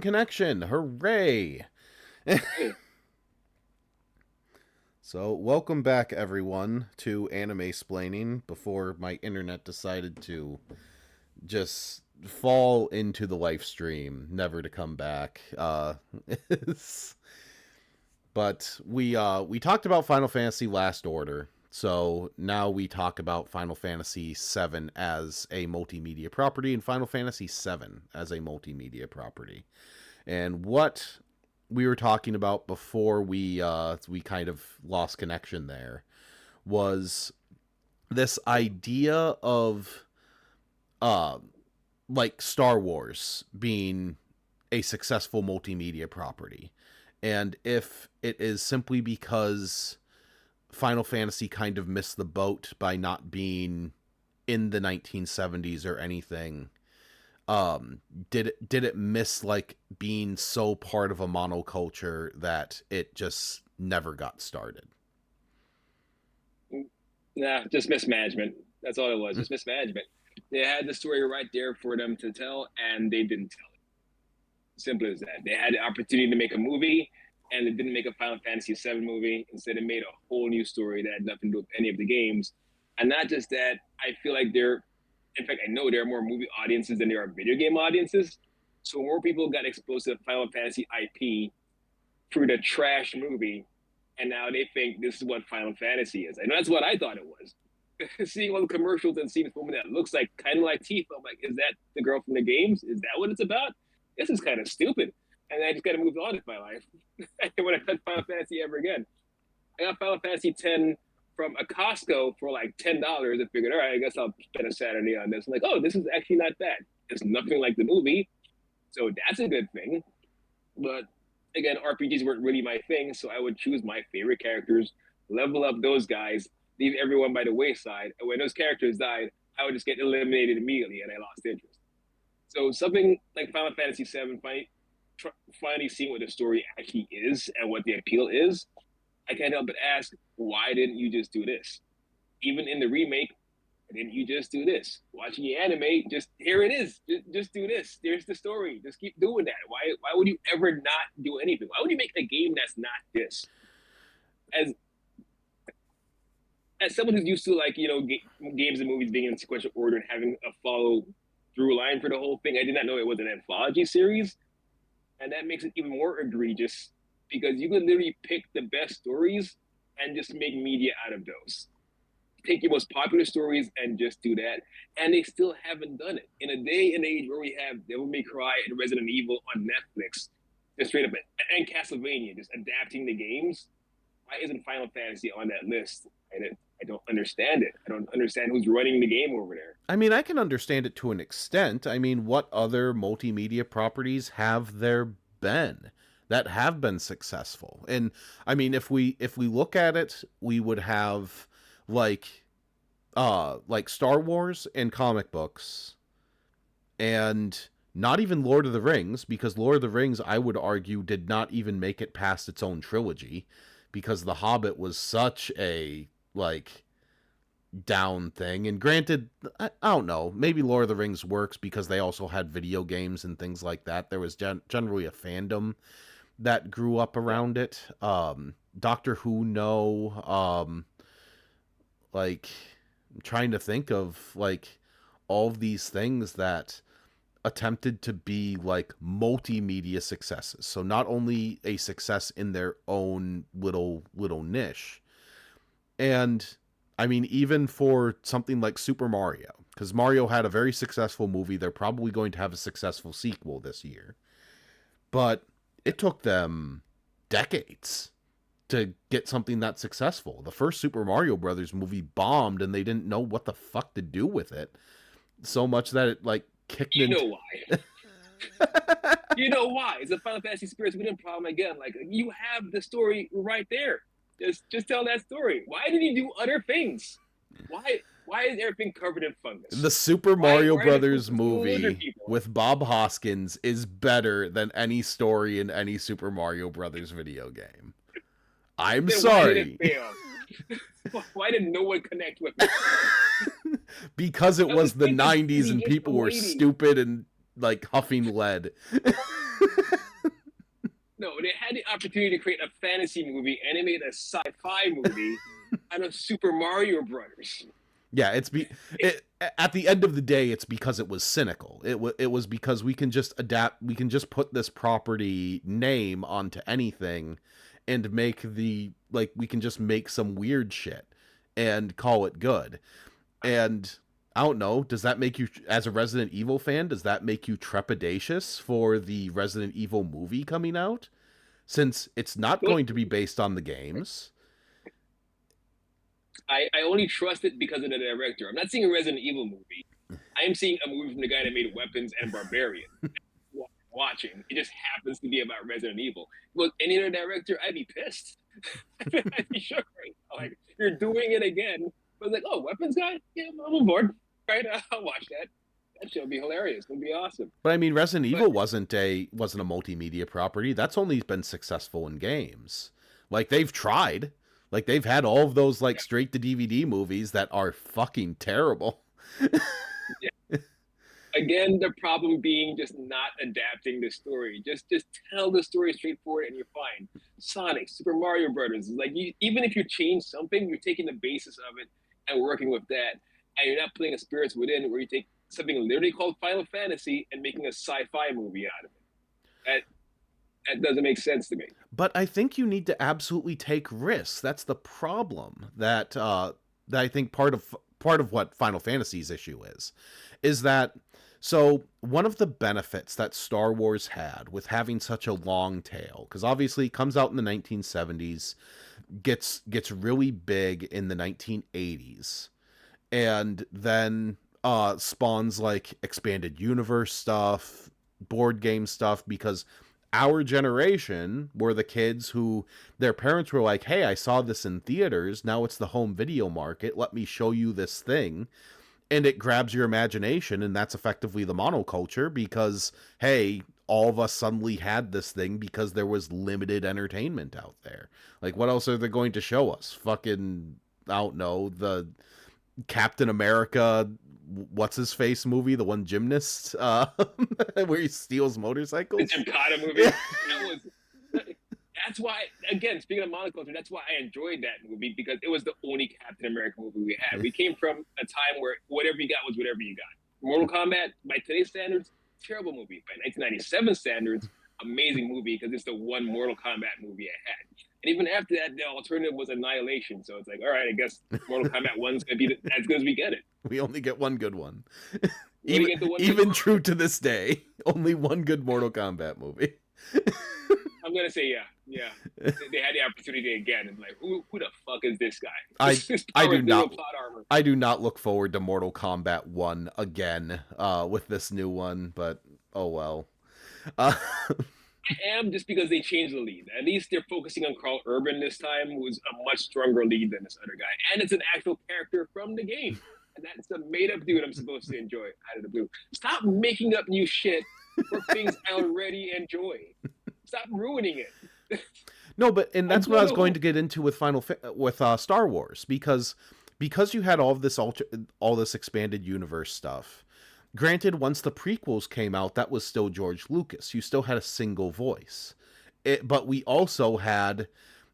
Connection. Hooray. Hey, So, welcome back, everyone, to Anime Splaining before my internet decided to just fall into the live stream, never to come back. But we talked about Final Fantasy Last Order, so now we talk about Final Fantasy VII as a multimedia property and Final Fantasy VII as a multimedia property. And what we were talking about before we kind of lost connection there was this idea of uh like Star Wars being a successful multimedia property, and if it is simply because Final Fantasy kind of missed the boat by not being in the 1970s or anything. Did it miss like being so part of a monoculture that it just never got started? nah, just mismanagement. That's all it was. Just mismanagement. They had the story right there for them to tell, and they didn't tell it. Simple as that. They had the opportunity to make a movie, and they didn't make a Final Fantasy VII movie. Instead, they made a whole new story that had nothing to do with any of the games. And not just that, I feel like in fact, I know there are more movie audiences than there are video game audiences. So more people got exposed to the Final Fantasy IP through the trash movie, and now they think this is what Final Fantasy is. And that's what I thought it was. Seeing all the commercials and seeing this woman that looks like kind of like Tifa, I'm like, is that the girl from the games? Is that what it's about? This is kind of stupid. And I just kind of moved on with my life. When I touched Final Fantasy ever again, I got Final Fantasy 10 from a Costco for like $10. I figured, all right, I guess I'll spend a Saturday on this. I'm like, oh, this is actually not bad. It's nothing like the movie, so that's a good thing. But again, RPGs weren't really my thing, so I would choose my favorite characters, level up those guys, leave everyone by the wayside. And when those characters died, I would just get eliminated immediately, and I lost interest. So something like Final Fantasy VII, finally seeing what the story actually is and what the appeal is, I can't help but ask, why didn't you just do this? Even in the remake, didn't you just do this? Watching the anime, just here it is. Just do this. There's the story. Just keep doing that. Why would you ever not do anything? Why would you make a game that's not this? As as someone who's used to like games and movies being in sequential order and having a follow through line for the whole thing, I did not know it was an anthology series, and that makes it even more egregious because you could literally pick the best stories and just make media out of those. Take your most popular stories and just do that. And they still haven't done it. In a day and age where we have Devil May Cry and Resident Evil on Netflix, just straight up, and Castlevania, just adapting the games, why isn't Final Fantasy on that list? I don't understand it. I don't understand who's running the game over there. I mean, I can understand it to an extent. I mean, what other multimedia properties have there been that have been successful? And I mean, if we look at it, we would have like like Star Wars and comic books, and not even Lord of the Rings, because Lord of the Rings, I would argue, did not even make it past its own trilogy, because The Hobbit was such a like down thing. And granted, I don't know, maybe Lord of the Rings works because they also had video games and things like that. There was generally a fandom that grew up around it. Doctor Who, no. Like, I'm trying to think of like all of these things that attempted to be like multimedia successes. So not only a success in their own little niche. And I mean, even for something like Super Mario, because Mario had a very successful movie, they're probably going to have a successful sequel this year. But it took them decades to get something that successful. The first Super Mario Brothers movie bombed, and they didn't know what the fuck to do with it. So much that it like kicked You into. know why? You know why? It's a Final Fantasy Spirits Within problem again. Like you have the story right there. Just tell that story. Why did he do other things? Why is everything covered in fungus? The Super Why Mario why are the Brothers Koopas still lizard movie people? with Bob Hoskins is better than any story in any Super Mario Brothers video game. I'm Then why did it sorry. fail? Why did no one connect with it? Because it That was was the Princess 90s Peach and just people a were lady. stupid and like huffing lead. No, they had the opportunity to create a fantasy movie and they made a sci-fi movie out of Super Mario Brothers. Yeah, at the end of the day, it's because it was cynical. It was because we can just adapt. We can just put this property name onto anything, and make the like we can just make some weird shit and call it good. And I don't know. Does that make you, as a Resident Evil fan, does that make you trepidatious for the Resident Evil movie coming out? Since it's not going to be based on the games. I only trust it because of the director. I'm not seeing a Resident Evil movie. I am seeing a movie from the guy that made Weapons and Barbarian. Watching. It just happens to be about Resident Evil. Well, any other director, I'd be pissed. I'd be shook right now. Like, you're doing it again. I was like, oh, Weapons guy? Yeah, I'm on board. Right, I'll watch that. That show would be hilarious. It would be awesome. But I mean, Resident Evil wasn't a multimedia property. That's only been successful in games. Like, they've tried. Like, they've had all of those, like, straight to DVD movies that are fucking terrible. Yeah. Again, the problem being just not adapting the story. Just tell the story straightforward and you're fine. Sonic, Super Mario Brothers, like even if you change something, you're taking the basis of it and working with that. And you're not putting a Spirits Within where you take something literally called Final Fantasy and making a sci-fi movie out of it. That doesn't make sense to me. But I think you need to absolutely take risks. That's the problem that I think part of what Final Fantasy's issue is that. So one of the benefits that Star Wars had with having such a long tail, because obviously it comes out in the 1970s, gets really big in the 1980s, and then spawns like expanded universe stuff, board game stuff, because our generation were the kids who their parents were like, hey, I saw this in theaters, now it's the home video market, let me show you this thing. And it grabs your imagination, and that's effectively the monoculture because, hey, all of us suddenly had this thing because there was limited entertainment out there. Like, what else are they going to show us? Fucking, I don't know, the Captain America, what's-his-face movie, the one gymnast, where he steals motorcycles? The Gymkhana movie. That's why, again, speaking of monoculture, that's why I enjoyed that movie because it was the only Captain America movie we had. We came from a time where whatever you got was whatever you got. Mortal Kombat, by today's standards, terrible movie. By 1997 standards, amazing movie because it's the one Mortal Kombat movie I had. And even after that, the alternative was Annihilation. So it's like, all right, I guess Mortal Kombat 1's going to be as good as we get it. We only get one good one. Even true to this day, only one good Mortal Kombat movie. I'm gonna say yeah. They had the opportunity again, and like, who the fuck is this guy? I do not look forward to Mortal Kombat 1 again with this new one, but oh well. I am just because they changed the lead. At least they're focusing on Carl Urban this time, who's a much stronger lead than this other guy, and it's an actual character from the game. And that's a made-up dude I'm supposed to enjoy out of the blue. Stop making up new shit for things I already enjoy. Stop ruining it. No, but and that's what I was going to get into with Star Wars because you had all this expanded universe stuff. Granted, once the prequels came out, that was still George Lucas. You still had a single voice. But we also had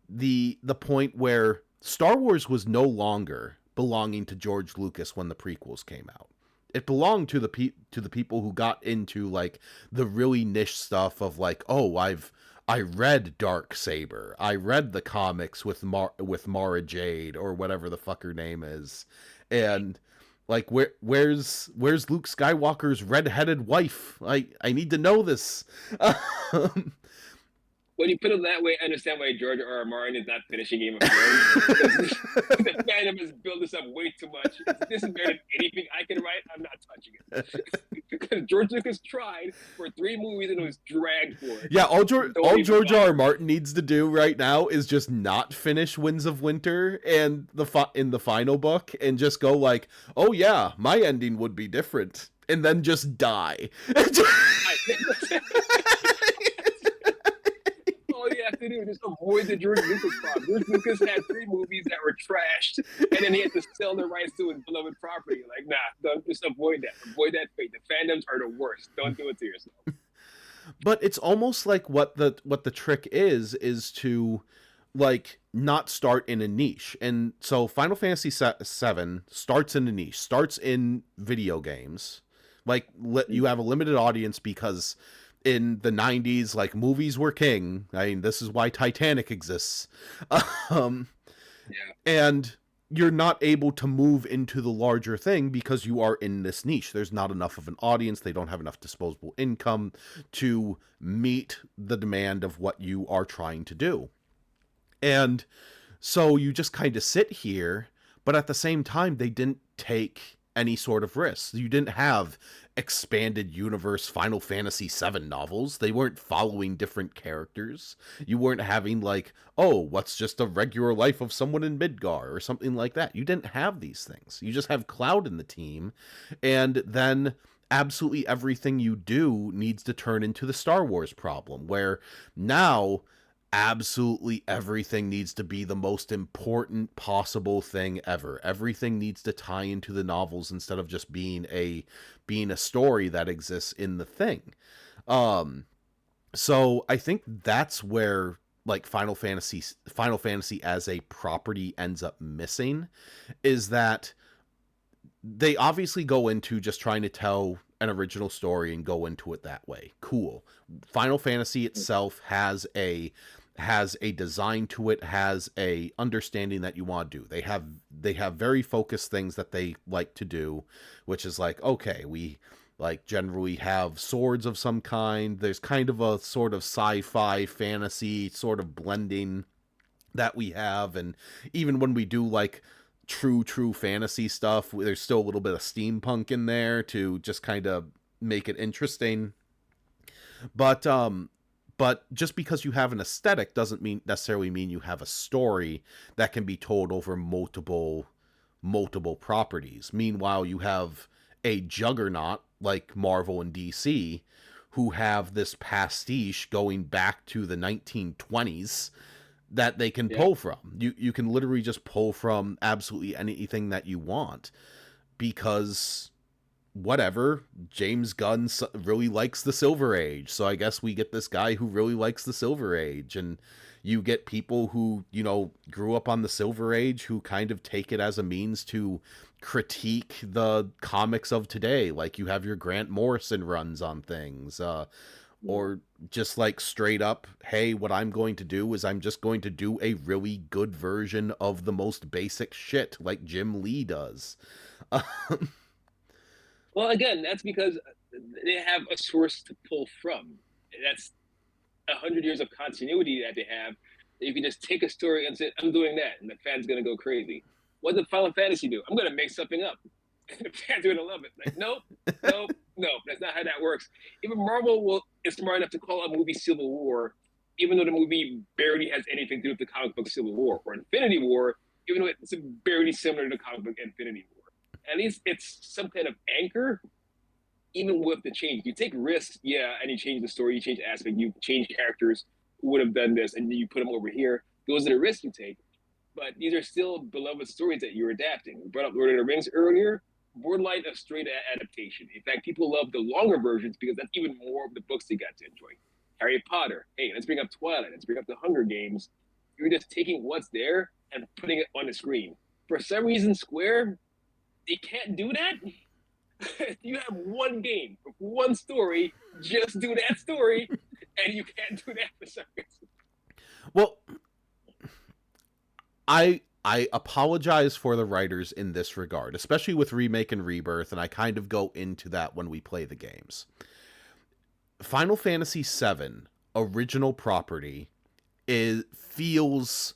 the point where Star Wars was no longer belonging to George Lucas when the prequels came out. It belonged to the people who got into like the really niche stuff of like, oh, I read Darksaber. I read the comics with Mara Jade or whatever the fuck her name is. And like where's Luke Skywalker's red-headed wife? I need to know this. When you put it that way, I understand why George R.R. Martin is not finishing Game of Thrones. The fandom has built this up way too much. If this is better than anything I can write, I'm not touching it. Because George Lucas tried for 3 movies and it was dragged for it. Yeah, all George R.R. Martin needs to do right now is just not finish Winds of Winter and in the final book and just go like, oh yeah, my ending would be different. And then just die. All you have to do. Just avoid the George Lucas problem. George Lucas had 3 movies that were trashed, and then he had to sell the rights to his beloved property. Like, nah, don't just avoid that. Avoid that fate. The fandoms are the worst. Don't do it to yourself. But it's almost like what the trick is to like not start in a niche. And so Final Fantasy 7 starts in a niche, starts in video games. Like you have a limited audience because in the 90s like movies were king. I mean, this is why Titanic exists. um Yeah. and you're not able to move into the larger thing because you are in this niche. There's not enough of an audience. They don't have enough disposable income to meet the demand of what you are trying to do. And so you just kind of sit here, but at the same time, they didn't take any sort of risks. You didn't have expanded universe Final Fantasy VII novels. They weren't following different characters. You weren't having like, oh, what's just a regular life of someone in Midgar or something like that. You didn't have these things. You just have Cloud in the team, and then absolutely everything you do needs to turn into the Star Wars problem, where now absolutely everything needs to be the most important possible thing ever. Everything needs to tie into the novels instead of just being a story that exists in the thing. So I think that's where like Final Fantasy as a property ends up missing, is that they obviously go into just trying to tell an original story and go into it that way. Cool. Final Fantasy itself has a design to it, has a understanding that you want to do. They have very focused things that they like to do, which is like, okay, we like generally have swords of some kind. There's kind of a sort of sci-fi fantasy sort of blending that we have, and even when we do like true fantasy stuff, there's still a little bit of steampunk in there to just kind of make it interesting. But just because you have an aesthetic doesn't necessarily mean you have a story that can be told over multiple properties. Meanwhile, you have a juggernaut like Marvel and DC who have this pastiche going back to the 1920s that they can Yeah. pull from. You can literally just pull from absolutely anything that you want, because whatever, James Gunn really likes the Silver Age, so I guess we get this guy who really likes the Silver Age, and you get people who, grew up on the Silver Age who kind of take it as a means to critique the comics of today. Like you have your Grant Morrison runs on things, or just like straight up, hey, what I'm going to do is I'm just going to do a really good version of the most basic shit like Jim Lee does. Well, again, that's because they have a source to pull from. That's 100 years of continuity that they have. You can just take a story and say, "I'm doing that," and the fans gonna go crazy. What did Final Fantasy do? I'm gonna make something up. The fans are gonna love it. Like, nope, nope, nope. That's not how that works. Even Marvel is smart enough to call a movie Civil War, even though the movie barely has anything to do with the comic book Civil War, or Infinity War, even though it's barely similar to the comic book Infinity War. At least it's some kind of anchor, even with the change. You take risks, yeah, and you change the story, you change aspect, you change characters who would have done this, and you put them over here. Those are the risks you take. But these are still beloved stories that you're adapting. We brought up Lord of the Rings earlier, borderline a straight adaptation. In fact, people love the longer versions because that's even more of the books they got to enjoy. Harry Potter, hey, let's bring up Twilight, let's bring up the Hunger Games. You're just taking what's there and putting it on the screen. For some reason, Square, they can't do that. You have one game, one story, just do that story, and you can't do that for some reason. Well, I apologize for the writers in this regard, especially with Remake and Rebirth, and I kind of go into that when we play the games. Final Fantasy VII original property feels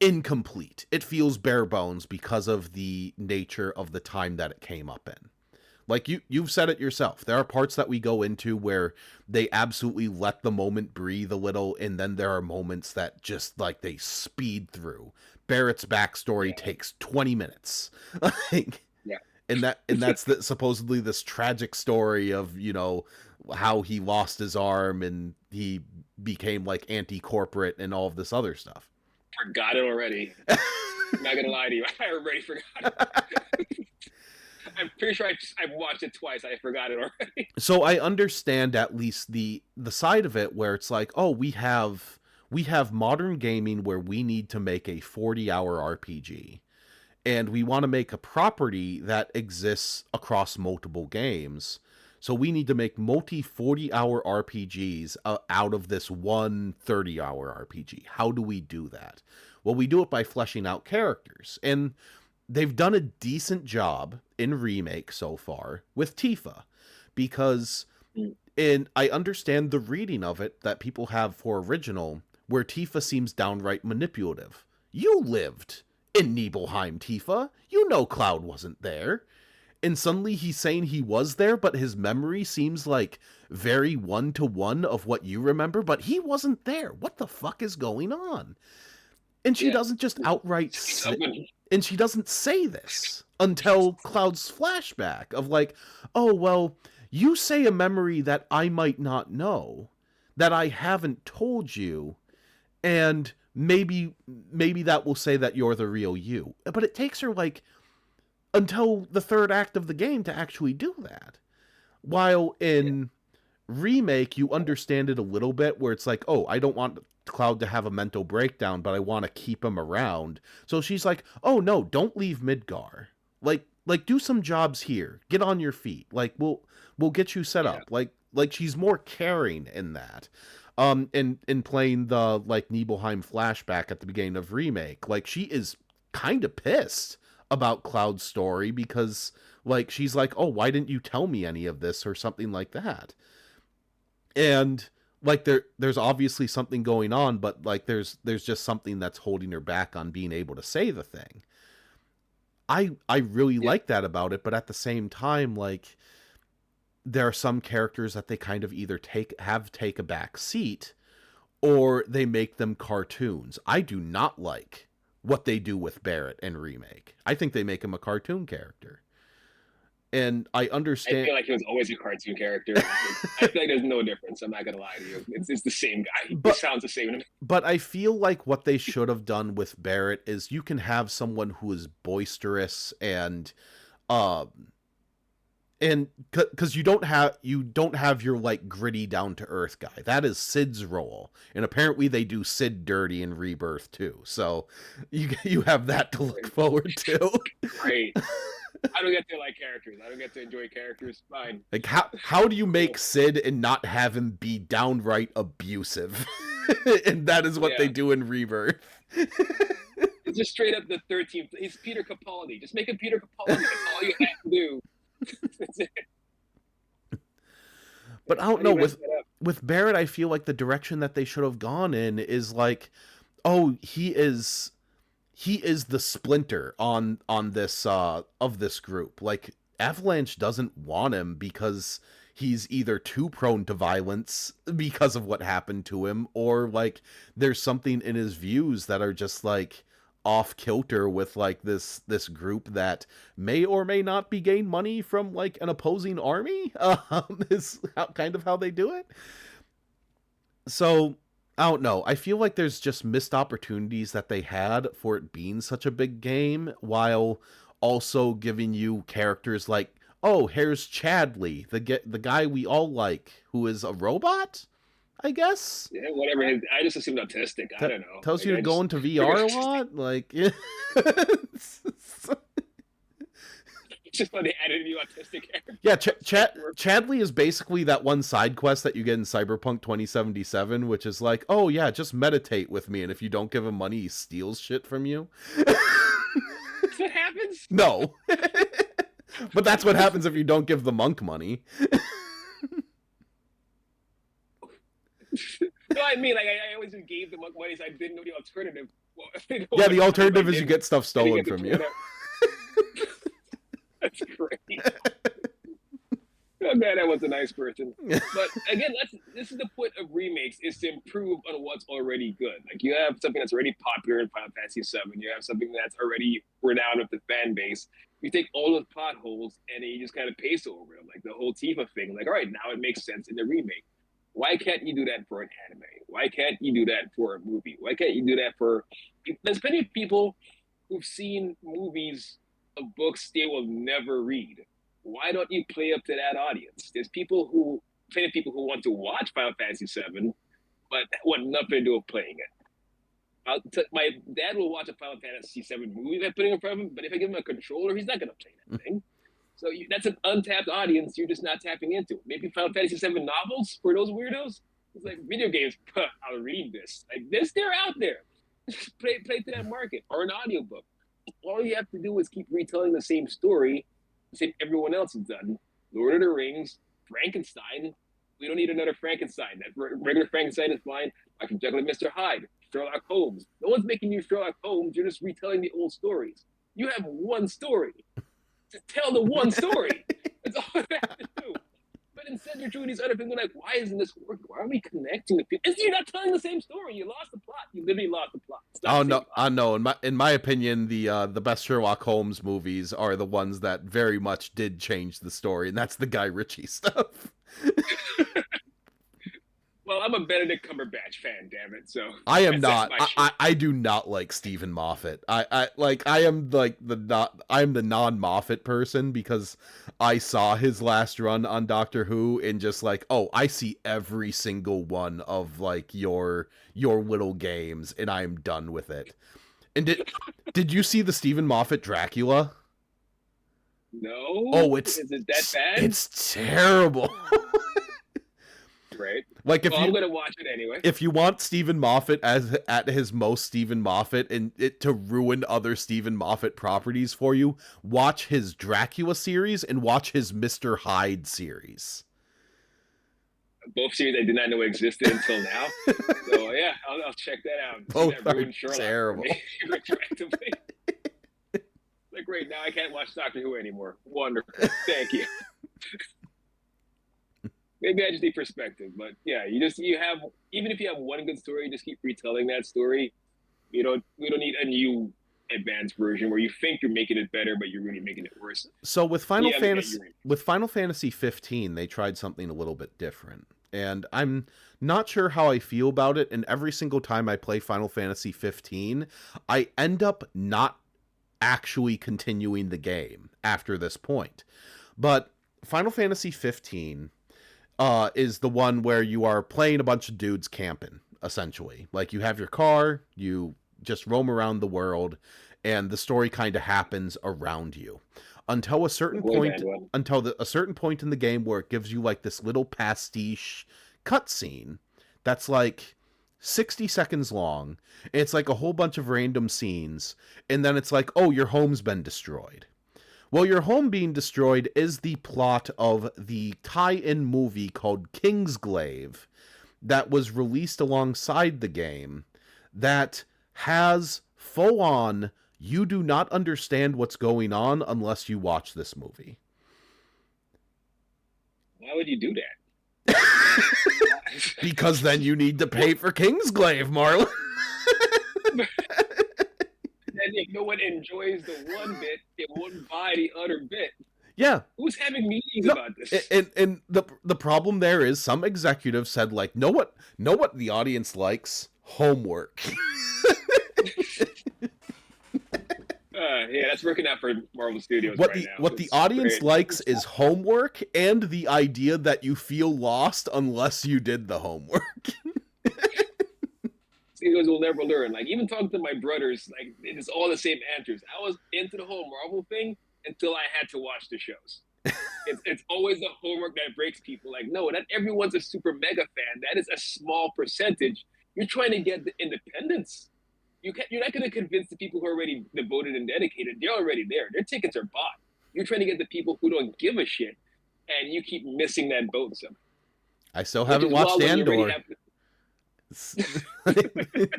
incomplete. It feels bare bones because of the nature of the time that it came up in. Like you've said it yourself. There are parts that we go into where they absolutely let the moment breathe a little, and then there are moments that just like they speed through. Barrett's backstory takes 20 minutes. Like, Yeah. and that's supposedly this tragic story of, how he lost his arm and he became like anti-corporate and all of this other stuff. Forgot it already. I'm not gonna lie to you, I already forgot it. I'm pretty sure I've watched it twice. I forgot it already. So I understand at least the side of it where it's like, oh, we have modern gaming where we need to make a 40-hour RPG, and we want to make a property that exists across multiple games. So we need to make multi 40-hour RPGs out of this one 30-hour RPG. How do we do that? Well, we do it by fleshing out characters. And they've done a decent job in Remake so far with Tifa, because and I understand the reading of it that people have for original, where Tifa seems downright manipulative. You lived in Nibelheim, Tifa. You know Cloud wasn't there. And suddenly he's saying he was there, but his memory seems like very one-to-one of what you remember, but he wasn't there. What the fuck is going on? And she doesn't just outright say, and she doesn't say this until Cloud's flashback of like, oh, well, you say a memory that I might not know, that I haven't told you, and maybe that will say that you're the real you. But it takes her like until the third act of the game to actually do that. While in Remake, you understand it a little bit, where it's like, oh, I don't want Cloud to have a mental breakdown, but I want to keep him around. So she's like, oh no, don't leave Midgar. Like do some jobs here. Get on your feet. Like we'll get you set up. Like she's more caring in that. In playing the like Nibelheim flashback at the beginning of Remake, like she is kind of pissed about Cloud's story, because like she's like, oh, why didn't you tell me any of this, or something like that. And like there's obviously something going on, but like there's just something that's holding her back on being able to say the thing. I really like that about it, but at the same time, like there are some characters that they kind of either take a back seat, or they make them cartoons. I do not like what they do with Barrett in Remake. I think they make him a cartoon character. And I understand. I feel like he was always a cartoon character. I feel like there's no difference. I'm not gonna lie to you. It's the same guy. He sounds the same to me. But I feel like what they should have done with Barrett is you can have someone who is boisterous and because you don't have your like gritty down to earth guy. That is Sid's role, and apparently they do Sid dirty in Rebirth too. So you have that to look forward to. Great. I don't get to like characters. I don't get to enjoy characters. Fine. Like how do you make Sid and not have him be downright abusive? And that is what they do in Rebirth. It's just straight up the 13th. He's Peter Capaldi. Just make him Peter Capaldi. That's all you have to do. That's it. But I don't know, with Barrett, I feel like the direction that they should have gone in is like, oh, he is the splinter on this of this group. Like Avalanche doesn't want him because he's either too prone to violence because of what happened to him, or like there's something in his views that are just like off kilter with like this group that may or may not be gain money from like an opposing army. Is kind of how they do it. So I don't know. I feel like there's just missed opportunities that they had for it being such a big game, while also giving you characters like, oh, here's Chadley, the guy we all like, who is a robot, I guess. Yeah, whatever. I just assumed autistic. I don't know. Tells you to go into VR a lot. Like, yeah. It's just when they added a new autistic character. Yeah, Chadley is basically that one side quest that you get in Cyberpunk 2077, which is like, oh yeah, just meditate with me, and if you don't give him money, he steals shit from you. What happens? No. But that's what happens if you don't give the monk money. No, I mean, like, I always just gave the monk money, so I didn't know the alternative. Well, yeah, the alternative is you get stuff stolen from you. That's great. I'm glad I was a nice person. But again, this is the point of remakes, is to improve on what's already good. Like, you have something that's already popular in Final Fantasy VII. You have something that's already renowned with the fan base. You take all those plot holes and then you just kind of paste over them, like the whole Tifa thing. Like, all right, now it makes sense in the remake. Why can't you do that for an anime? Why can't you do that for a movie? Why can't you do that for? There's plenty of people who've seen movies of books they will never read. Why don't you play up to that audience? There's plenty of people who want to watch Final Fantasy VII, but want nothing to do with playing it. My dad will watch a Final Fantasy VII movie if I put it in front of him, but if I give him a controller, he's not going to play that thing. So that's an untapped audience you're just not tapping into. Maybe Final Fantasy VII novels for those weirdos. It's like video games. I'll read this. Like this, they're out there. play to that market, or an audiobook. All you have to do is keep retelling the same story, the same everyone else has done. Lord of the Rings, Frankenstein. We don't need another Frankenstein. That regular Frankenstein is fine. Dr. Jekyll and Mr. Hyde, Sherlock Holmes. No one's making you Sherlock Holmes. You're just retelling the old stories. You have one story. Just tell the one story. That's all you have to do. But instead, you're doing these other things. Like, why isn't this working? Why are we connecting with people? You're not telling the same story. You lost the plot. You literally lost the plot. Oh no, I know. In my opinion, the best Sherlock Holmes movies are the ones that very much did change the story, and that's the Guy Ritchie stuff. Well, I'm a Benedict Cumberbatch fan, damn it. So I am not. I do not like Stephen Moffat. I am like I'm the non-Moffat person, because I saw his last run on Doctor Who and just like, oh, I see every single one of like your little games and I am done with it. And did you see the Stephen Moffat Dracula? No. Oh, is it that bad? It's terrible. Right. Like, I'm gonna watch it anyway. If you want Stephen Moffat at his most Stephen Moffat, and it to ruin other Stephen Moffat properties for you, watch his Dracula series and watch his Mr. Hyde series. Both series I did not know existed until now. So yeah, I'll check that out. Both that are terrible. Retroactively. Like, right now I can't watch Doctor Who anymore. Wonderful. Thank you. Maybe I just need perspective, but yeah, you have, even if you have one good story, just keep retelling that story. We don't need a new advanced version where you think you're making it better, but you're really making it worse. So with Final Fantasy 15, they tried something a little bit different, and I'm not sure how I feel about it. And every single time I play Final Fantasy 15, I end up not actually continuing the game after this point. But Final Fantasy 15 is the one where you are playing a bunch of dudes camping, essentially. Like, you have your car, you just roam around the world, and the story kind of happens around you until a certain point in the game where it gives you like this little pastiche cutscene that's like 60 seconds long. It's like a whole bunch of random scenes, and then it's like, oh, your home's been destroyed. Well, your home being destroyed is the plot of the tie-in movie called Kingsglaive that was released alongside the game that has full-on, you do not understand what's going on unless you watch this movie. Why would you do that? Because then you need to pay for Kingsglaive, Marlon. And if no one enjoys the one bit, it won't buy the other bit. Yeah. Who's having meetings about this? And the problem there is some executive said, like, know what the audience likes? Homework. Yeah, that's working out for Marvel Studios What now. The audience likes is homework and the idea that you feel lost unless you did the homework. Studios will never learn. Like, even talking to my brothers, like, it's all the same answers. I was into the whole Marvel thing until I had to watch the shows. It's always the homework that breaks people. Like, no, not everyone's a super mega fan. That is a small percentage. You're trying to get the independence. You're not going to convince the people who are already devoted and dedicated. They're already there. Their tickets are bought. You're trying to get the people who don't give a shit, and you keep missing that boat somehow. I still haven't watched Andor.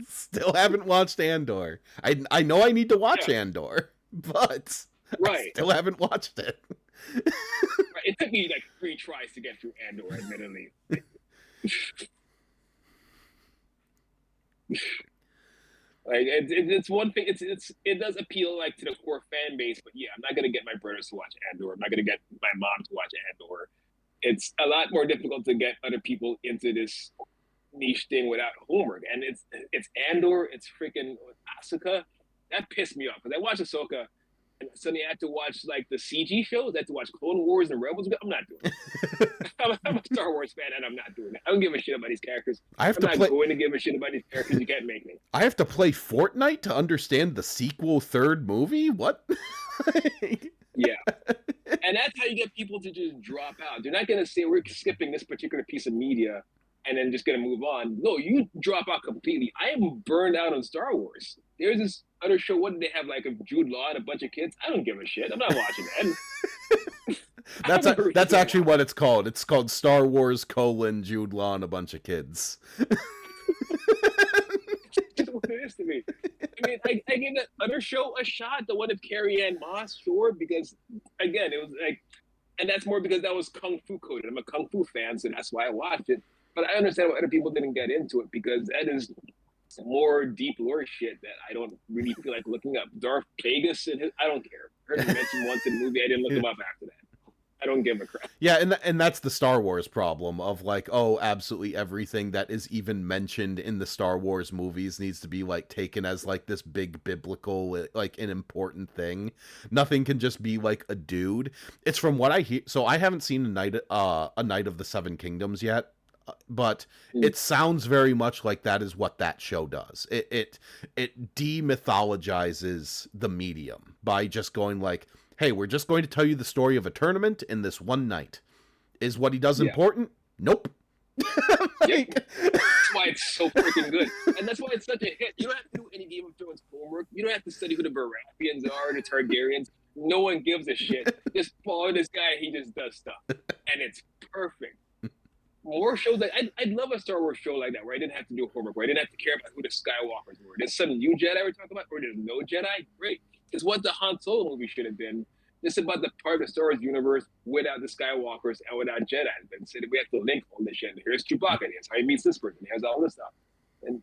Still haven't watched Andor. I know I need to watch Andor, but I still haven't watched it. Right? It took me like 3 tries to get through Andor, admittedly. Like it's one thing. It does appeal like to the core fan base, but yeah, I'm not gonna get my brothers to watch Andor. I'm not gonna get my mom to watch Andor. It's a lot more difficult to get other people into this niche thing without homework. And it's Andor, it's freaking Asuka. That pissed me off because I watched Ahsoka and suddenly I had to watch like the CG shows. I had to watch Clone Wars and Rebels. I'm not doing it. I'm a Star Wars fan and I'm not doing it. I don't give a shit about these characters. I have I'm to not play. going to give a shit about these characters. You can't make me. I have to play Fortnite to understand the sequel third movie. What? Yeah. And that's how you get people to just drop out. They're not going to say we're skipping this particular piece of media and then just going to move on. No, you drop out completely. I am burned out on Star Wars. There's this other show. What did they have, like a Jude Law and a bunch of kids? I don't give a shit. I'm not watching that. That's actually what it's called. It's called Star Wars : Jude Law and a bunch of kids. That's what it is to me. I mean, I gave that other show a shot, the one of Carrie Ann Moss, sure, because again, it was like, and that's more because that was kung fu coded. I'm a kung fu fan, so that's why I watched it. But I understand why other people didn't get into it because that is more deep lore shit that I don't really feel like looking up. Darth Plagueis, I don't care. I heard him mentioned once in the movie. I didn't look him up after that. I don't give a crap. Yeah, and that's the Star Wars problem of like, oh, absolutely everything that is even mentioned in the Star Wars movies needs to be like taken as like this big biblical, like an important thing. Nothing can just be like a dude. It's from what I hear. So I haven't seen a Night of the Seven Kingdoms yet. But it sounds very much like that is what that show does. It demythologizes the medium by just going like, hey, we're just going to tell you the story of a tournament in this one night. Is what he does important? Nope. Yep. That's why it's so freaking good. And that's why it's such a hit. You don't have to do any Game of Thrones homework. You don't have to study who the Baratheons are, the Targaryens. No one gives a shit. Just follow this guy. He just does stuff. And it's perfect. More shows like I'd love a Star Wars show like that where I didn't have to do homework, where I didn't have to care about who the Skywalkers were. There's some new Jedi we're talking about, or there's no Jedi. Great. It's what the Han Solo movie should have been. It's about the part of the Star Wars universe without the Skywalkers and without Jedi. But instead, we have to link all this shit. Here's Chewbacca. Here's how he meets this person. Here's all this stuff. And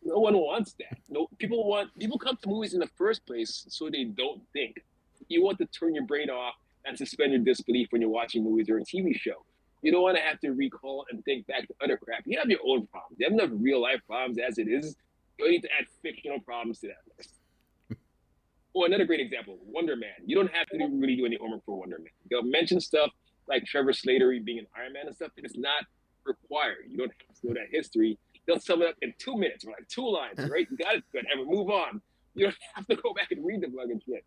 no one wants that. No, people come to movies in the first place so they don't think. You want to turn your brain off and suspend your disbelief when you're watching movies or a TV show. You don't want to have to recall and think back to other crap. You have your own problems. You have enough real life problems as it is. You don't need to add fictional problems to that list. Oh, another great example, Wonder Man. You don't have to really do any homework for Wonder Man. They'll mention stuff like Trevor Slattery being an Iron Man and stuff, and it's not required. You don't have to know that history. They'll sum it up in 2 minutes, or like 2 lines, right? You got it, good. And we move on. You don't have to go back and read the fucking shit.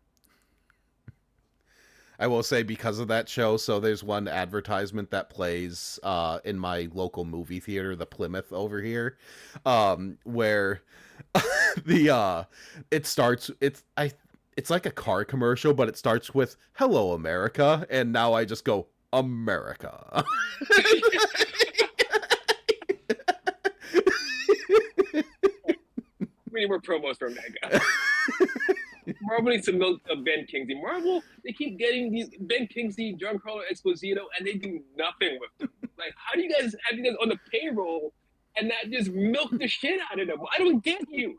I will say because of that show, so there's one advertisement that plays in my local movie theater, the Plymouth over here, where it's like a car commercial, but it starts with "Hello America," and now I just go America. We need more promos from that guy. Marvel needs to milk Ben Kingsley. Marvel, they keep getting these Ben Kingsley, Giancarlo Esposito, and they do nothing with them. Like, how do you guys have you guys on the payroll and not just milk the shit out of them? I don't get you.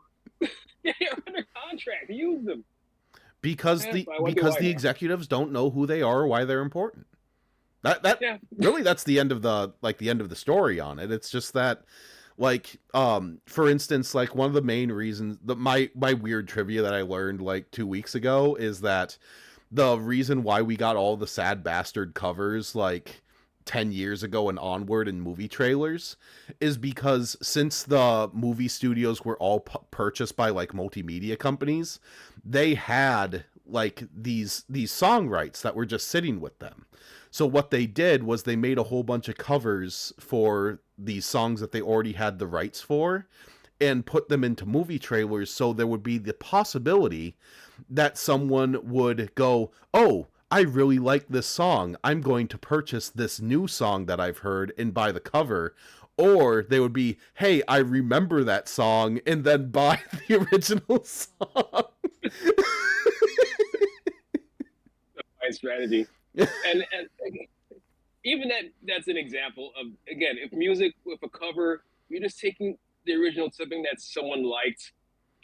They're under contract. Use them. Because the executives don't know who they are or why they're important. Really that's the end of the story on it. It's just that. Like, for instance, like one of the main reasons my weird trivia that I learned like 2 weeks ago is that the reason why we got all the Sad Bastard covers like 10 years ago and onward in movie trailers is because since the movie studios were all purchased by like multimedia companies, they had like these song rights that were just sitting with them. So what they did was they made a whole bunch of covers for these songs that they already had the rights for and put them into movie trailers so there would be the possibility that someone would go, oh, I really like this song. I'm going to purchase this new song that I've heard and buy the cover. Or they would be, hey, I remember that song, and then buy the original song. Fine strategy. And even that's an example of, again, if music with a cover, you're just taking the original, something that someone liked,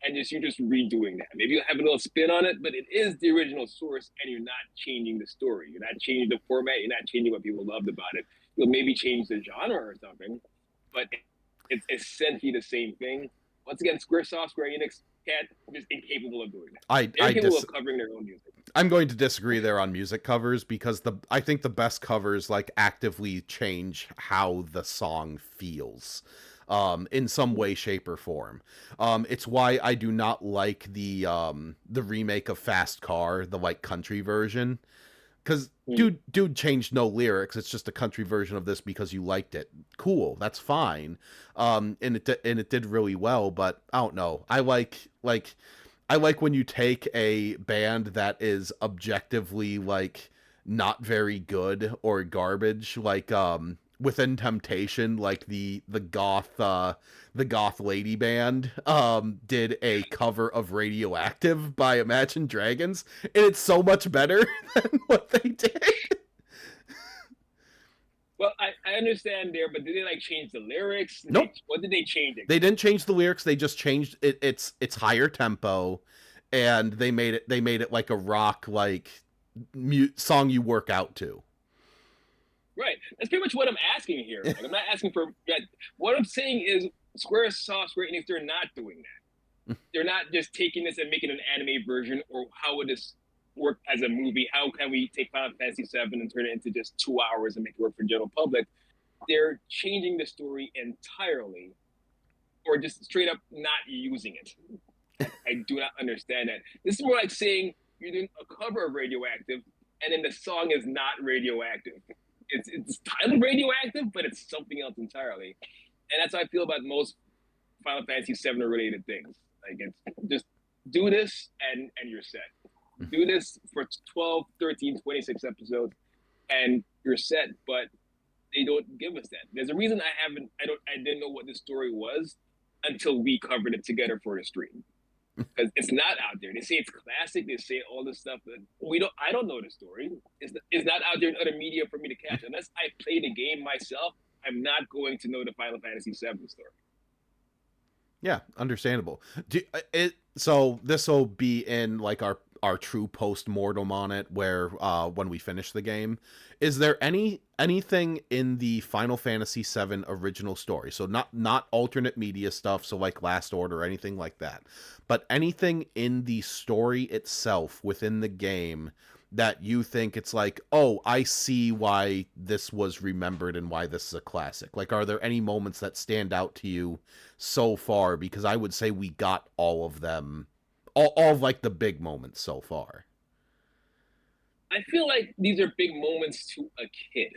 and you're just redoing that. Maybe you'll have a little spin on it, but it is the original source, and you're not changing the story. You're not changing the format. You're not changing what people loved about it. You'll maybe change the genre or something, but it's essentially the same thing. Once again, Squaresoft, Square Enix, can't just incapable of doing that. I They're I incapable dis of covering their own music. I'm going to disagree there on music covers because I think the best covers like actively change how the song feels. In some way, shape, or form. It's why I do not like the remake of Fast Car, the like country version, because Hmm. dude changed no lyrics. It's just a country version of this because you liked it. Cool, that's fine. And it did really well. But I don't know. I like when you take a band that is objectively like not very good or garbage, like Within Temptation, like the goth lady band did a cover of Radioactive by Imagine Dragons, and it's so much better than what they did. Well, I understand there, but did they like change the lyrics? Nope. What did they change They exactly? didn't change the lyrics, they just changed it. It's higher tempo, and they made it like a rock like song you work out to. Right. That's pretty much what I'm asking here. Like, I'm not asking for. Yeah, what I'm saying is, SquareSoft, Square Enix, they're not doing that. They're not just taking this and making an anime version, or how would this work as a movie? How can we take Final Fantasy VII and turn it into just 2 hours and make it work for the general public? They're changing the story entirely, or just straight up not using it. I do not understand that. This is more like saying you're doing a cover of Radioactive, and then the song is not radioactive. It's titled Radioactive, but it's something else entirely. And that's how I feel about most Final Fantasy VII related things. Like, it's just do this and you're set. Do this for 12, 13, 26 episodes and you're set, but they don't give us that. There's a reason I didn't know what the story was until we covered it together for the stream. Because it's not out there. They say it's classic. They say all this stuff, but we don't. I don't know the story. It's not out there in other media for me to catch. Unless I play the game myself, I'm not going to know the Final Fantasy VII story. Yeah, understandable. So this will be in like our true post mortem on it, where when we finish the game, is there anything in the Final Fantasy VII original story? So not alternate media stuff, so like Last Order or anything like that, but anything in the story itself within the game that you think it's like, oh, I see why this was remembered and why this is a classic. Like, are there any moments that stand out to you so far? Because I would say we got all of them, all of like the big moments so far. I feel like these are big moments to a kid.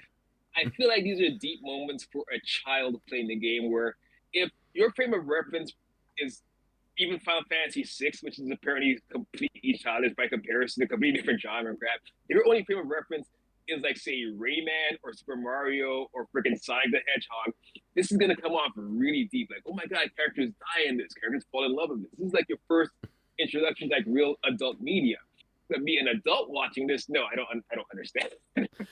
I feel like these are deep moments for a child playing the game. Where if your frame of reference is even Final Fantasy VI, which is apparently completely childish by comparison to a completely different genre and crap, if your only frame of reference is like, say, Rayman or Super Mario or freaking Sonic the Hedgehog, this is gonna come off really deep. Like, oh my god, characters die in this, characters fall in love with this. This is like your first introduction to like real adult media. But me, an adult watching this, no, I don't understand.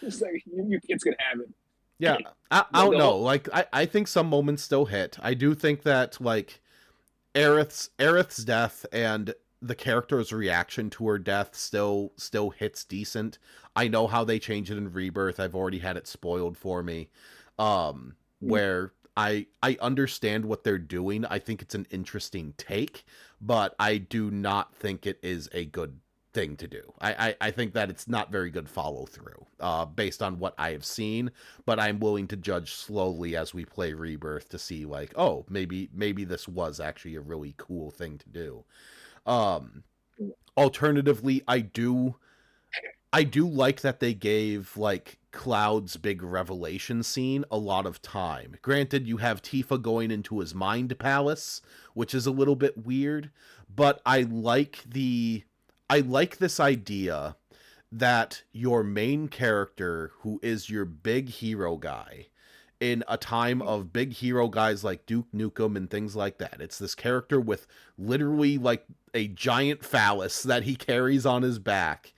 It's like you kids can have it. Yeah, I The, don't the know. whole Like, I think some moments still hit. I do think that like Aerith's death and the character's reaction to her death still hits decent. I know how they change it in Rebirth. I've already had it spoiled for me. Where I understand what they're doing. I think it's an interesting take, but I do not think it is a good thing to do. I think that it's not very good follow through, based on what I have seen, but I'm willing to judge slowly as we play Rebirth to see like, oh, maybe this was actually a really cool thing to do. Um Alternatively, I do like that they gave like Cloud's big revelation scene a lot of time. Granted, you have Tifa going into his mind palace, which is a little bit weird, but I like this idea that your main character, who is your big hero guy, in a time of big hero guys like Duke Nukem and things like that. It's this character with literally like a giant phallus that he carries on his back.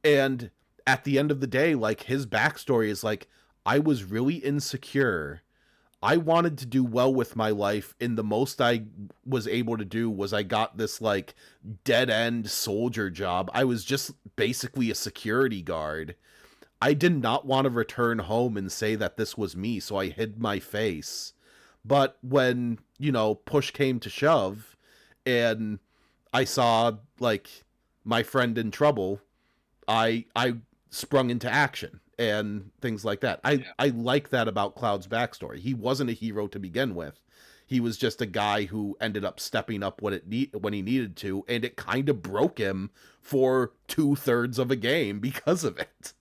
And at the end of the day, like, his backstory is like, I was really insecure. I wanted to do well with my life, and the most I was able to do was I got this like dead end soldier job. I was just basically a security guard. I did not want to return home and say that this was me, so I hid my face. But when, push came to shove and I saw like my friend in trouble, I sprung into action and things like that. Yeah. I like that about Cloud's backstory. He wasn't a hero to begin with. He was just a guy who ended up stepping up when he needed to, and it kind of broke him for 2/3 of a game because of it.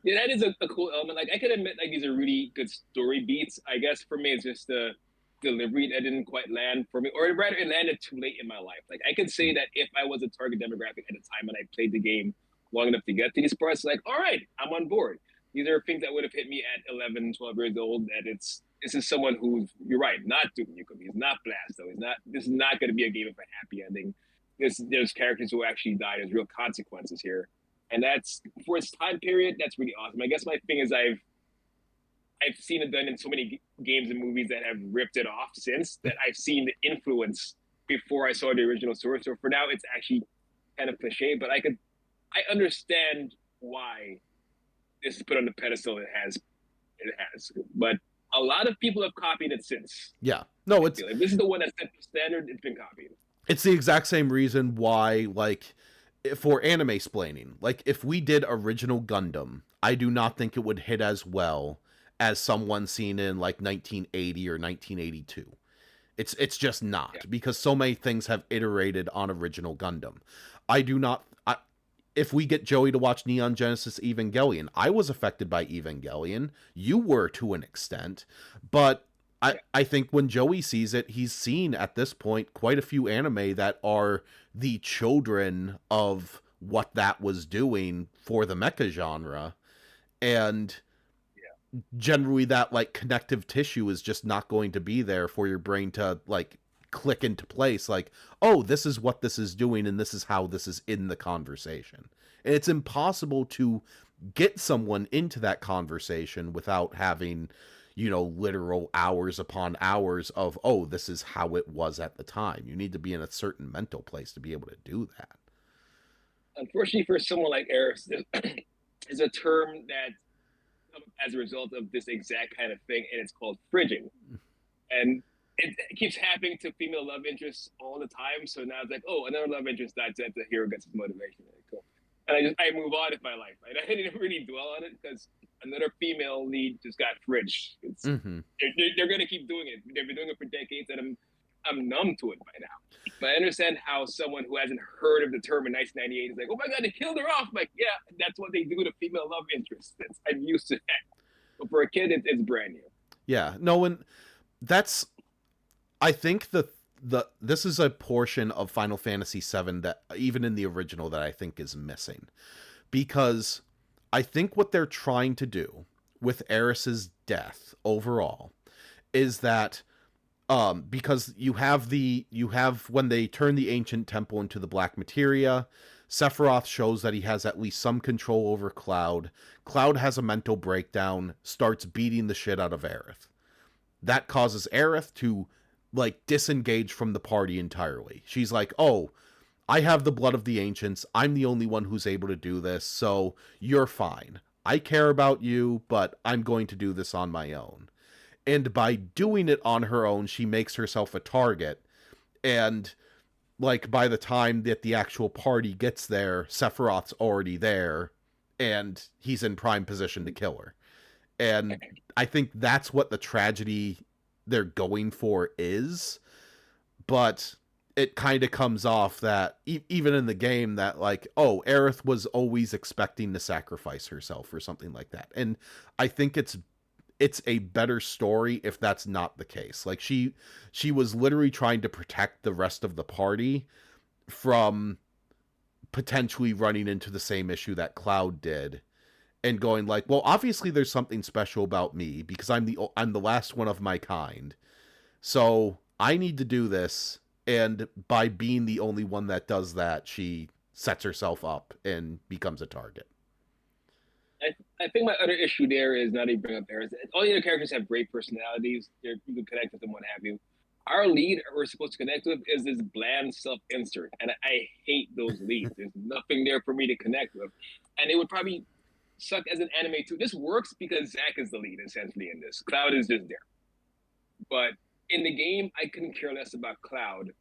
Yeah, that is a cool element. Like I can admit, like these are really good story beats. I guess for me, it's just the delivery that didn't quite land for me, or rather, it landed too late in my life. Like I could say that if I was a target demographic at the time and I played the game long enough to get to these parts, like, all right, I'm on board. These are things that would have hit me at 11, 12 years old. That this is someone who's, you're right, not Duke Nukem. He's not Blasto. He's not. This is not going to be a game of a happy ending. There's characters who actually die. There's real consequences here, and that's for its time period. That's really awesome. I guess my thing is I've seen it done in so many games and movies that have ripped it off since that I've seen the influence before I saw the original source. So for now, it's actually kind of cliche, but I understand why this is put on the pedestal it has. It has, but a lot of people have copied it since. Yeah. No, it's like this is the one that set the standard. It's been copied. It's the exact same reason why, like, for anime splaining, like, if we did original Gundam, I do not think it would hit as well as someone seen in like 1980 or 1982. It's just not, Yeah. because so many things have iterated on original Gundam. I do not. If we get Joey to watch Neon Genesis Evangelion, I was affected by Evangelion. You were to an extent, but I think when Joey sees it, he's seen at this point quite a few anime that are the children of what that was doing for the mecha genre. And generally that like connective tissue is just not going to be there for your brain to like click into place, like, oh, this is what this is doing and this is how this is in the conversation. And it's impossible to get someone into that conversation without having, literal hours upon hours of, oh, this is how it was at the time. You need to be in a certain mental place to be able to do that. Unfortunately, for someone like Eris, is a term that as a result of this exact kind of thing, and it's called fridging. And it keeps happening to female love interests all the time. So now it's like, oh, another love interest dies, that the hero gets his motivation. Cool. And I move on with my life. Right? I didn't really dwell on it because another female lead just got fridged. They're going to keep doing it. They've been doing it for decades, and I'm numb to it by now. But I understand how someone who hasn't heard of the term in 1998 is like, oh my God, they killed her off. I'm like, yeah, that's what they do to female love interests. I'm used to that. But for a kid, it's brand new. Yeah, no, and that's, I think this is a portion of Final Fantasy VII that even in the original that I think is missing, because I think what they're trying to do with Eris's death overall is that because you have when they turn the ancient temple into the black materia, Sephiroth shows that he has at least some control over Cloud. Cloud has a mental breakdown, starts beating the shit out of Aerith. That causes Aerith to like disengage from the party entirely. She's like, oh, I have the blood of the ancients. I'm the only one who's able to do this, so you're fine. I care about you, but I'm going to do this on my own. And by doing it on her own, she makes herself a target. And like by the time that the actual party gets there, Sephiroth's already there, and he's in prime position to kill her. And I think that's what the tragedy they're going for is. But it kind of comes off that even in the game that like, oh, Aerith was always expecting to sacrifice herself or something like that. And I think it's a better story if that's not the case. Like she was literally trying to protect the rest of the party from potentially running into the same issue that Cloud did, and going like, well, obviously there's something special about me because I'm the last one of my kind. So I need to do this, and by being the only one that does that, she sets herself up and becomes a target. I think my other issue there is not even bring up Eris. All the other characters have great personalities. You can connect with them, what have you. Our lead we're supposed to connect with is this bland self-insert, and I hate those leads. There's nothing there for me to connect with, and it would probably suck as an anime too. This works because Zack is the lead essentially in this. Cloud is just there, but in the game, I couldn't care less about Cloud,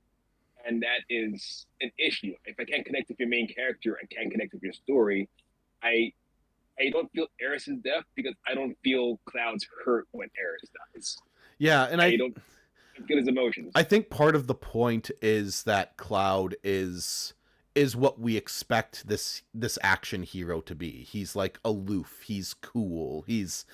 and that is an issue. If I can't connect with your main character, I can't connect with your story. I I don't feel Eris's death because I don't feel Cloud's hurt when Eris dies. Yeah, and I don't feel his emotions. I think part of the point is that Cloud is what we expect this action hero to be. He's like aloof, he's cool, he's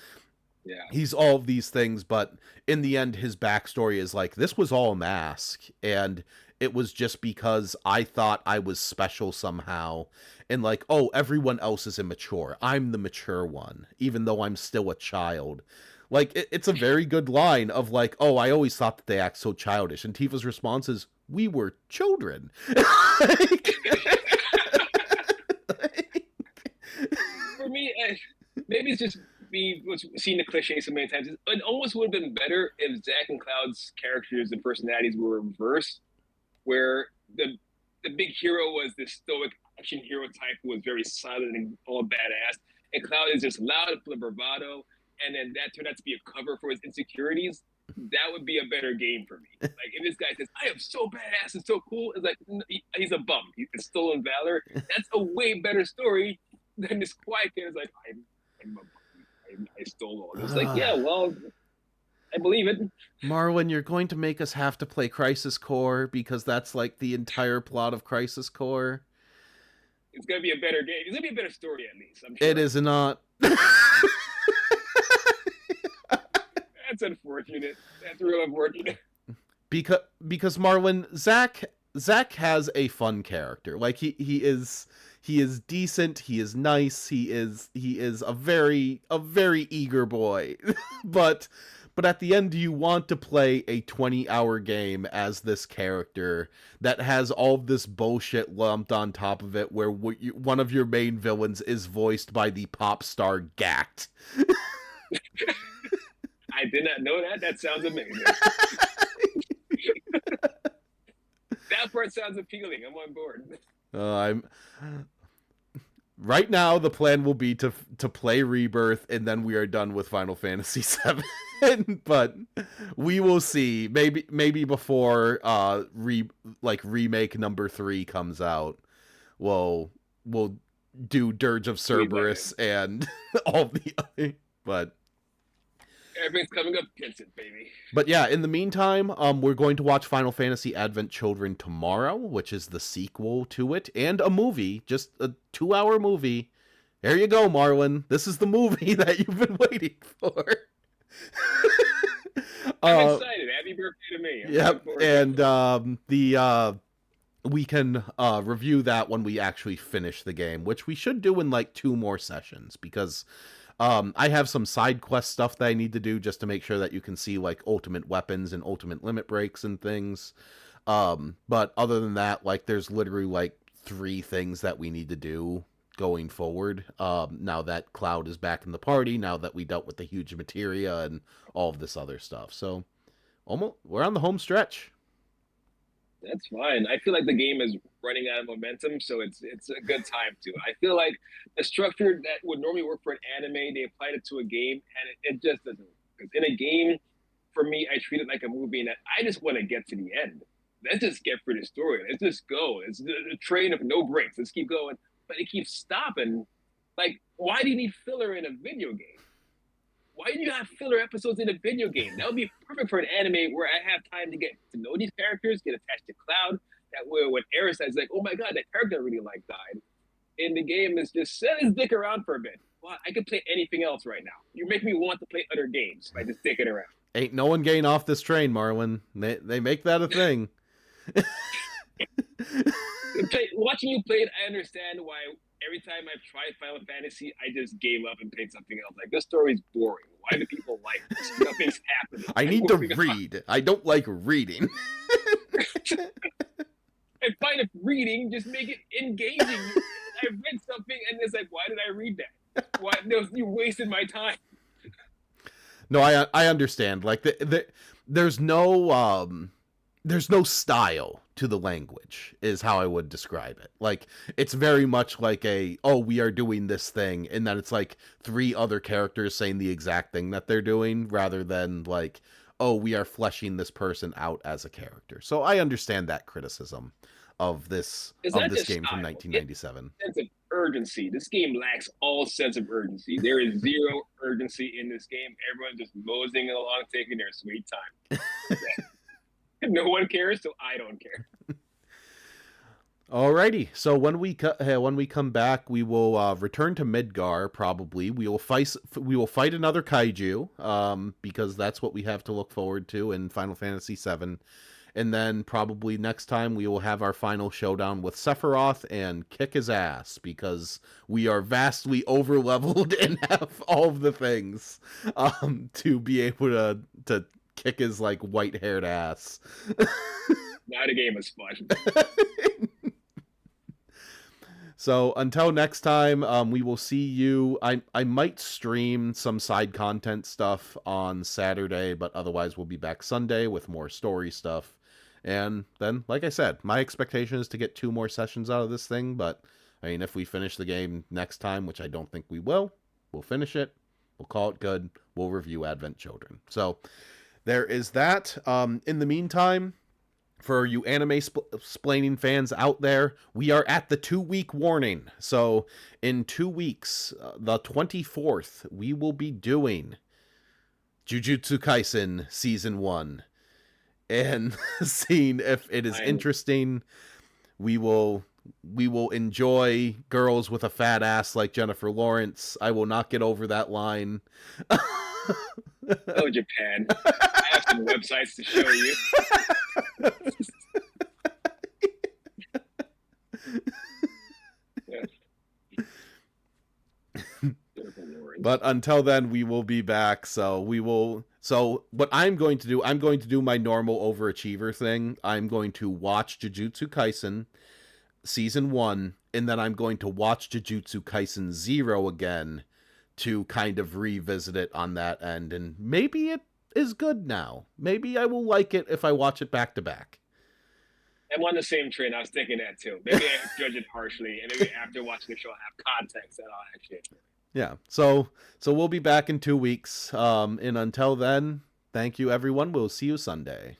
all of these things, but in the end his backstory is like, this was all a mask, and it was just because I thought I was special somehow, and like, oh, everyone else is immature, I'm the mature one even though I'm still a child. Like, it's a very good line of like, oh, I always thought that they act so childish, and Tifa's response is, we were children. For me, maybe it's just me seeing the cliche so many times. It almost would have been better if Zack and Cloud's characters and personalities were reversed, where the big hero was this stoic action hero type who was very silent and all badass, and Cloud is just loud and full of bravado, and then that turned out to be a cover for his insecurities. That would be a better game for me. Like, if this guy says, I am so badass and so cool, it's like, he's a bum. He's stolen valor. That's a way better story than this quiet kid is like, I'm a bum. I stole all this. Like, yeah, well, I believe it. Marwin, you're going to make us have to play Crisis Core because that's like the entire plot of Crisis Core. It's going to be a better game. It's going to be a better story, at least. I'm sure. It is not. That's unfortunate. That's real unfortunate. Because Marwin, Zack has a fun character. Like, he is decent, he is nice, he is a very eager boy. but at the end, you want to play a 20-hour game as this character that has all of this bullshit lumped on top of it, where one of your main villains is voiced by the pop star Gact. I did not know that. That sounds amazing. That part sounds appealing. I'm on board. Right now, the plan will be to play Rebirth, and then we are done with Final Fantasy VII. But we will see. Maybe before remake number 3 comes out, we'll do Dirge of Cerberus and all the other. But everything's coming up against it, baby. But yeah, in the meantime, we're going to watch Final Fantasy Advent Children tomorrow, which is the sequel to it, and a movie, just a 2-hour movie. There you go, Marlon. This is the movie that you've been waiting for. I'm excited. Happy birthday to me. Yep, and we can review that when we actually finish the game, which we should do in like 2 more sessions, because I have some side quest stuff that I need to do just to make sure that you can see like ultimate weapons and ultimate limit breaks and things. But other than that, like, there's literally like 3 things that we need to do going forward. Now that Cloud is back in the party, now that we dealt with the huge materia and all of this other stuff. So we're on the home stretch. That's fine. I feel like the game is running out of momentum, so it's a good time to. I feel like the structure that would normally work for an anime, they applied it to a game, and it just doesn't work. Because in a game, for me, I treat it like a movie, and I just want to get to the end. Let's just get through the story. Let's just go. It's a train of no brakes. Let's keep going. But it keeps stopping. Like, why do you need filler in a video game? Why do you have filler episodes in a video game? That would be perfect for an anime where I have time to get to know these characters, get attached to Cloud. That way, when Eris is like, oh my god, that character I really like died. In the game, is just set his dick around for a bit. Well, I could play anything else right now. You make me want to play other games by just sticking around. Ain't no one getting off this train, Marwin. They make that a thing. Watching you play it, I understand why every time I've tried Final Fantasy, I just gave up and played something else. Like, this story's boring. Why do people like this? Nothing's happening. I need to read. I don't like reading. And point of reading? Just make it engaging. I read something and it's like, why did I read that? Why? No, you wasted my time. No, I understand. Like there's no style to the language is how I would describe it. Like it's very much like we are doing this thing, and then it's like three other characters saying the exact thing that they're doing, rather than like, oh, we are fleshing this person out as a character. So I understand that criticism of this It's not just game from style. 1997. Sense of urgency. This game lacks all sense of urgency. There is zero urgency in this game. Everyone's just moseying along, taking their sweet time. No one cares, so I don't care. Alrighty, so when we come back, we will return to Midgar. Probably we will fight another kaiju, because that's what we have to look forward to in Final Fantasy VII. And then probably next time we will have our final showdown with Sephiroth and kick his ass, because we are vastly overleveled and have all of the things to be able to kick his like white-haired ass. Now the game is fun. So until next time, we will see you. I might stream some side content stuff on Saturday, but otherwise we'll be back Sunday with more story stuff. And then, like I said, my expectation is to get 2 more sessions out of this thing. But I mean, if we finish the game next time, which I don't think we will, we'll finish it. We'll call it good. We'll review Advent Children. So there is that. In the meantime, for you anime splaining fans out there, we are at the 2-week warning. So in 2 weeks, the 24th, we will be doing Jujutsu Kaisen Season 1. And seeing if it is interesting. We will enjoy girls with a fat ass like Jennifer Lawrence. I will not get over that line. Oh, Japan. I have some websites to show you. But until then, we will be back. So what I'm going to do, I'm going to do my normal overachiever thing. I'm going to watch Jujutsu Kaisen Season 1, and then I'm going to watch Jujutsu Kaisen 0 again to kind of revisit it on that end. And maybe it is good now. Maybe I will like it if I watch it back to back. I'm on the same train. I was thinking that too. Maybe I judge it harshly, and maybe after watching the show, I have context that I'll actually enjoy. Yeah, so we'll be back in 2 weeks. And until then, thank you, everyone. We'll see you Sunday.